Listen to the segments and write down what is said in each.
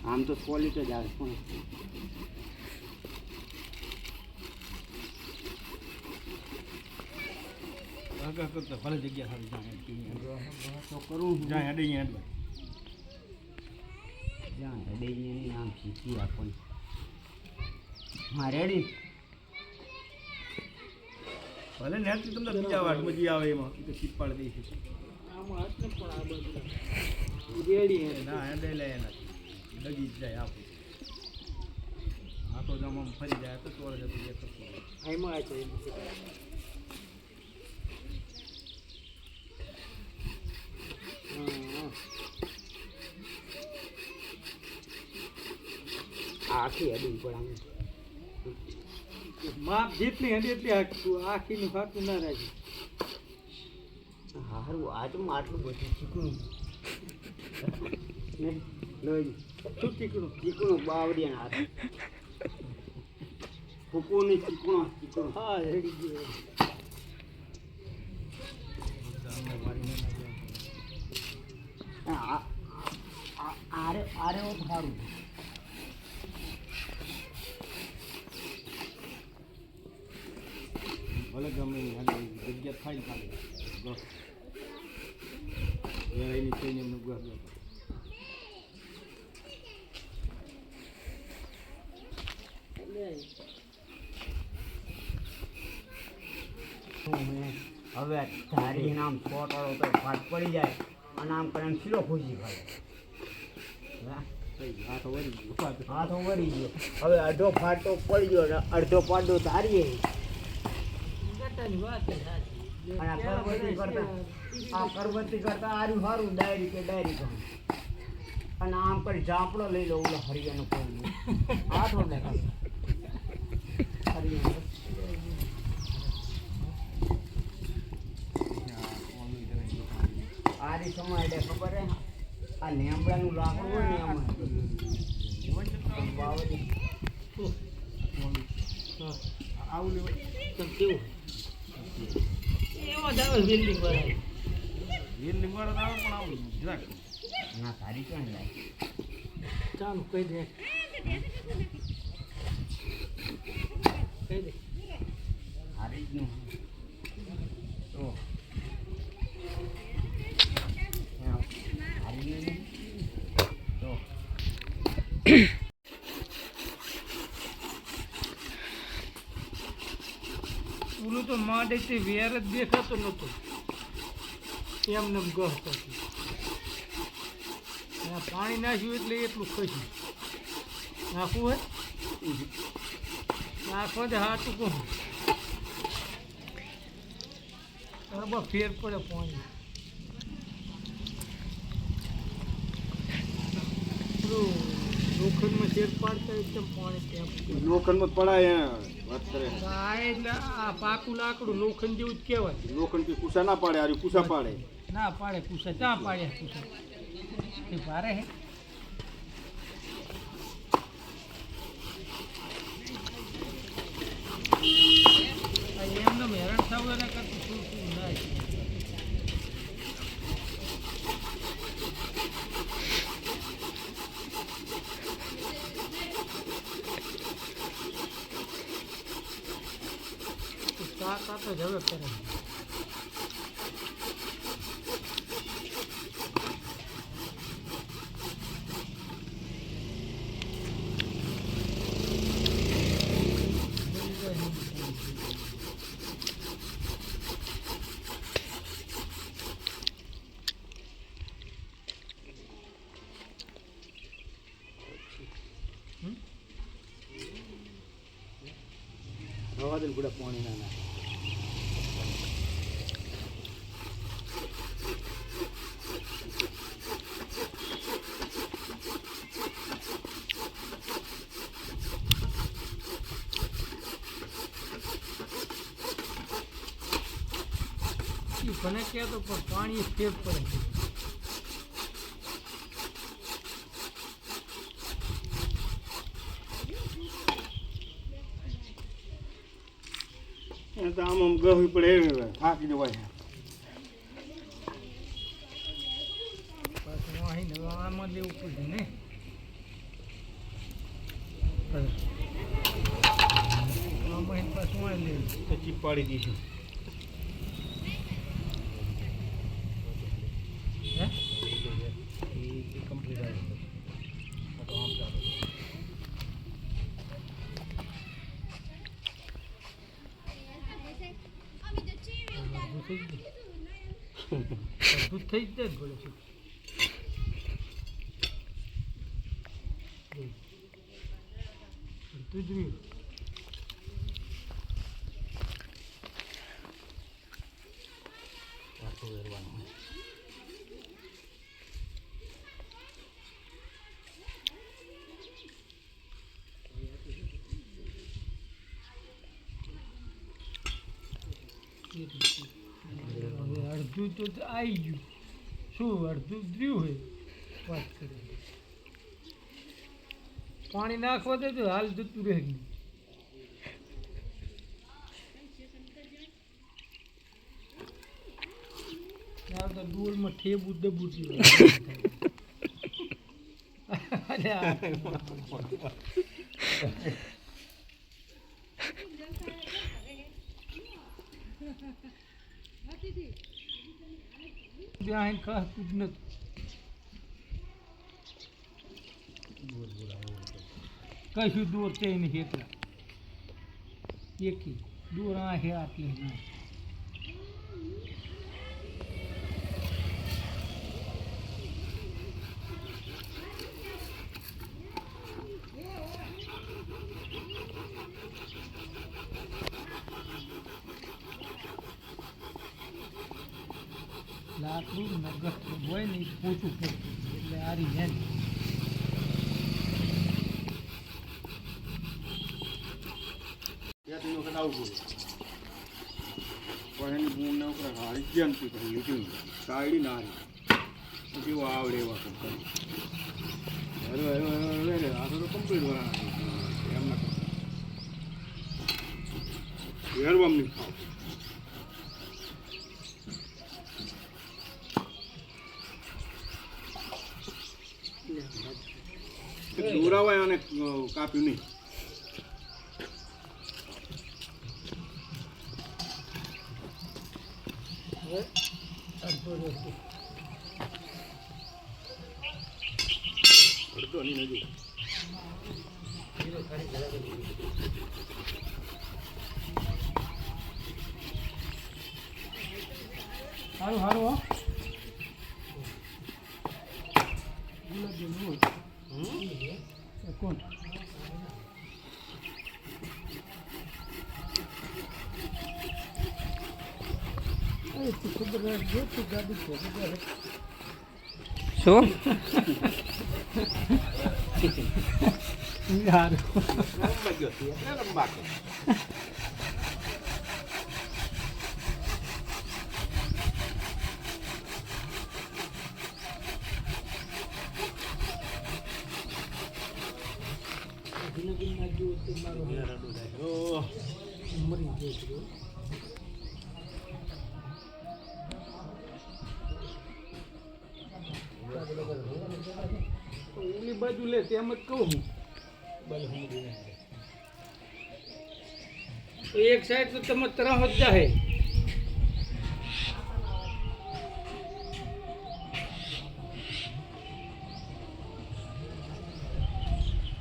આમ તો ક્વોલિટી જ આવે પણ આગળ કરતો ભલે જગ્યા સારી જાય તો કરું જાય અડી અહીંયા જ્યાં હૃદયની આમ શીખી આપણને હા રેડી ભલે નેટથી તમને બીજા વાટમાં જે આવે એમાં તો શીપાડ દઈ છે આમાં હાથ ને પણ આ બાજુ રેડી હે ના હેડે લે એના લગી જ જાય આપું આ તો જમ ફરી જાય તો ચોર જતું જે કરતો આમાં આ છે આખી હડી પણ માપ જેટલી હડી એટલી હાકતું આખીનું હાકતું ના રાખી આમ સારું આજમાં આટલું બધું ચીકણું ને લોહી શું ચીકણું ચીકણું બાવડિયા હાથ ફૂકું ને ચીકણો હા રેડી ગયો આરે સારું ભલે ગમે જગ્યા થાય ખાલી વેરાઈની થઈને એમને ગુવા હવે ધારી નામ છોટાડો તો ફાટ પડી જાય અને આમ કરીને શીલો ખુશી ખાય હાથો વળી ગયો હવે અડધો ફાટો પડી ગયો અને અડધો પાડો ધારીએ અને કરવતી કરતા આર્યું સારું ડાયરી કે ડાયરી કહું અને આમ કરી ઝાપડો લઈ લો ઓલા હરિયાનો કોઈ હાથો દેખાય હરિયાનો આરી સમય એટલે ખબર હે આ લેમડાનું લાકડું હોય ને આમાં આવું લેવાય તો કેવું એમાં જ આવે બિલ્ડિંગ વાળા બિલ્ડિંગ વાળા આવે પણ આવું જરાક ના સારી ક્યાં જાય ચાલો કહી દે કહી દે સારી જ નું તો સારી નહીં તો ઓલું તો માંડેથી વેર જ દેખાતો નહોતો એમને ગહ પછી પાણી નાખ્યું એટલે એટલું ખસ્યું નાખવું હોય નાખવા જ હાથું કહું બરાબર ફેર પડે પાણી પેલું લોખંડમાં શેર પાડતા એકદમ પાણી ત્યાં લોખંડમાં પડાય વાત કરે આ એટલે આ પાકું લાકડું લોખંડ જેવું જ કહેવાય લોખંડ કે કુસા ના પાડે આ કુસા પાડે ના પાડે કુસા ક્યાં પાડ્યા કુસા એ ભારે હે એમને હેરાન થવું એના કરતું શું શું ના શાક તો જ હવે કરે રવા દે ગુડા પાણી ના નાખે મને કહેતો પણ પાણી ફેર પડે તો આમ ગહવી પડે એવી થાકી જવાય પાછું અહીં આમાં લેવું પડે ને આમાં એની પાસે વાય લે ચીપ પાડી દઈશું હે એ કમ્પ્લીટ આવી તો આમ ચાલુ અડધું થઈ જ જાય ને ભલે અડધું જ રહ્યું આટલું વેરવાનું હવે અડધું તો આવી ગયું શું અડધું રહ્યું હોય વાત કરી પાણી નાખવા દે તો હાલ જતું રહે ગયું આ તો ડોલમાં ઠેબુ દબું ત્યાં ખાતું જ નથી કશું દૂર છે નહીં એટલા એકી દૂર આ છે આટલી ના લાકડું નગર હોય ને પોચું પડતું એટલે આરી હે ત્યાંથી વખત આવું પણ એની બૂમ ના ઉપર હારી જમતી કરી લીધું સાઈડી ના હારી જેવો આવડે એવા કરતા અરે આ તો કમ્પ્લીટ વાળા એમ ના કરતા હેરવામ નહીં ખાવ દોરાવાય અને કાપ્યું નહીં અડધો નહીં નજુ સારું સારું હો ગુલાબજાંબુ હોય કોણ તું ખબર રાખજો તું ગાડી છે શું યાર મરી ગયો એની બાજુ લે તેમ જ કહું એક સાઈડ તો તમે તરફ જ જાહે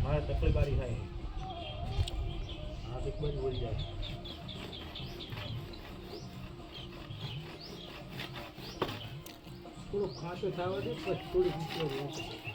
મારે તકલીફ બારી થાય આ એક બાજુ વળી જાય થોડો ખાંચો થવા દે પછી થોડી નીચે રહેશે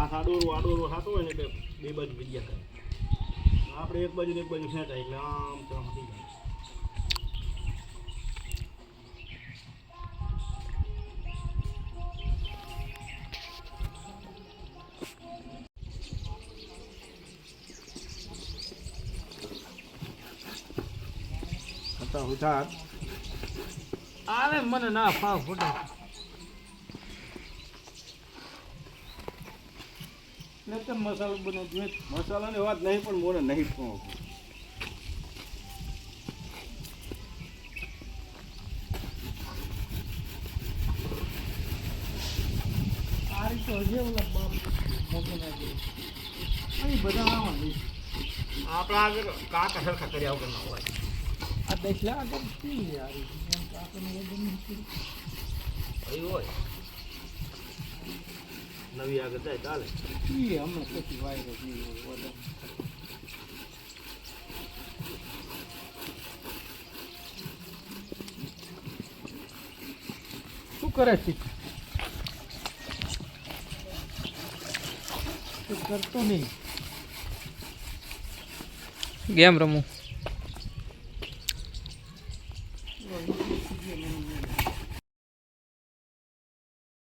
હાથ આડોરું થતું હોય ને એટલે બે બાજુ વિદ્યા કરે આપણે એક બાજુ ને એક બાજુ ખેંચાય એટલે આમ તો આમ થઈ જાય. ઉધાર આને મને ના ફાવ ફોટો નતર મસાલો બનાવજો મસાલાની વાત નહીં પણ મોને નહીં પણ આ રીતે હજી ઓલા બાપ મોટો ના દે અહીં બધા આવવાનું આપણા આગળ કાકા સરખા કર્યા વગર ના હોય. આ દેખલા આગળ શું યાર એમ કાકાનું વજન નથી એવું હોય નવી આગળ જાય ચાલે. ઈ હમણાં પછી વાયરસ નહીં હોય વજન શું કરે છે કરતો નહીં ગેમ રમું